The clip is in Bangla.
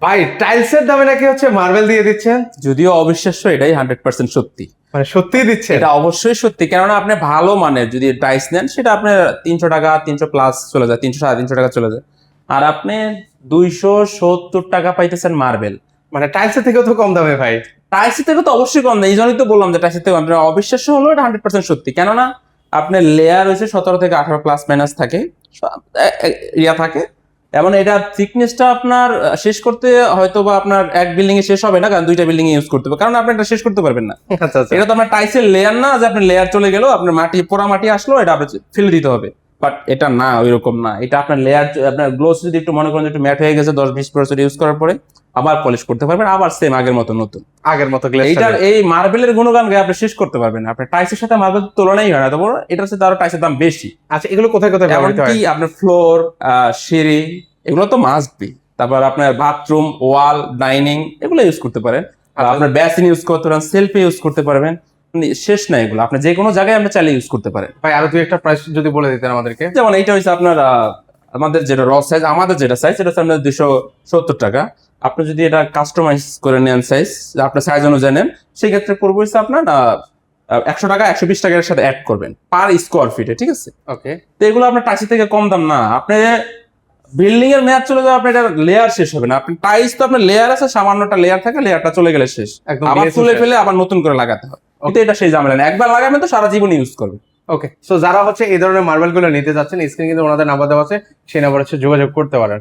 ভাই টাইলসের দামে নাকি হচ্ছে মার্বেল দিয়ে দিচ্ছেন? যদিও অবিশ্বাস্য, এটাই 100% সত্যি। মানে সত্যিই দিচ্ছেন? এটা অবশ্যই সত্যি, কেননা আপনি ভালো মানের যদি টাইলস নেন সেটা আপনার 300 টাকা, 300 প্লাস চলে যায়, 300 350 টাকা চলে যায়। আর আপনি 270 টাকা পাইতেছেন মার্বেল। মানে টাইলসের থেকেও তো কম দামে ভাই। টাইলসের থেকে তো অবশ্যই কম নেই, এই জন্যই তো বললাম যে টাইলসের থেকে কম। আপনার অবিশ্বাস্য হলো এটা 100% সত্যি, কেননা আপনার লেয়ার হয়েছে 17 থেকে 18 প্লাস মাইনাস থাকে, ইয়া থাকে। এবং এটা থিকনেসটা আপনার শেষ করতে হয়তো বা আপনার এক বিল্ডিং এ শেষ হবে না, কারণ দুইটা বিল্ডিং এ ইউজ করতে হবে, কারণ আপনি এটা শেষ করতে পারবেন না। আচ্ছা আচ্ছা। এটা তো আপনার টাইলসের লেয়ার না যে আপনার লেয়ার চলে গেল, আপনার মাটি পোড়া মাটি আসলো, এটা আপনি ফেলে দিতে হবে। বাট এটা না, ওইরকম না। এটা আপনার লেয়ার, আপনার গ্লোস যদি একটু মনে করেন একটু ম্যাট হয়ে গেছে 10-20 বছর ইউজ করার পরে, আবার পলিশ করতে পারবেন, আবার সেম আগের মতো নতুন। আগের মতো গ্লেজ। এইটার এই মার্বেলের গুণগান গায়ে আপনি শেষ করতে পারবেন না। আপনার টাইলসের সাথে মার্বেল তুলনাই হয় না, তবে এটার সাথে আরো টাইলসের দাম বেশি। আচ্ছা, এগুলো কোথায় কোথায় ব্যবহৃত এমনকি হয়? আপনার ফ্লোর, সিঁড়ি, এগুলো তো মাস্ট বি। তারপর আপনার বাথরুম, ওয়াল, ডাইনিং, এগুলো ইউজ করতে পারেন। আর আচ্ছা। আপনার বেসিন ইউজ করতে পারেন, সেলফে ইউজ করতে পারবেন, মানে শেষ না এগুলো। আপনি যে কোনো জায়গায় আপনি চাইলে ইউজ করতে পারেন। ভাই আরো দুই একটা প্রাইস যদি বলে দিতেন আমাদেরকে। যেমন এইটা হচ্ছে আপনার আমাদের যেটা র সাইজ, আমাদের যেটা সাইজ সেটা হচ্ছে আপনার 270 টাকা। আপনি যদি এটা কাস্টমাইজ করে নেন সাইজ, আপনার সাইজ অনুযায়ী নেন, সেক্ষেত্রে পড়বে হচ্ছে আপনার 100 টাকা, 120 টাকার সাথে অ্যাড করবেন পার স্কোয়ার ফিটে, ঠিক আছে? ওকে। তো এগুলো আপনার টাইলস থেকে কম দাম না। আপনি বিল্ডিং এর মেয়াদ চলে যাবে, আপনার এটা লেয়ার শেষ হবে না। আপনি টাইলস তো আপনার লেয়ার আছে, সামান্যটা লেয়ার থাকে, লেয়ারটা চলে গেলে শেষ, একদম আবার BS তুলে শেষ। ফেলে আবার নতুন করে লাগাতে হয়। কিন্তু এটা সেই ঝামেলা না, একবার লাগাবেন তো সারা জীবন ইউজ করবে। ওকে, সো যারা হচ্ছে এই ধরনের মার্বেল গুলো নিতে যাচ্ছেন, স্ক্রিনে কিন্তু ওনাদের নাম্বার দেওয়া আছে, সেই নাম্বার হচ্ছে যোগাযোগ করতে পারেন।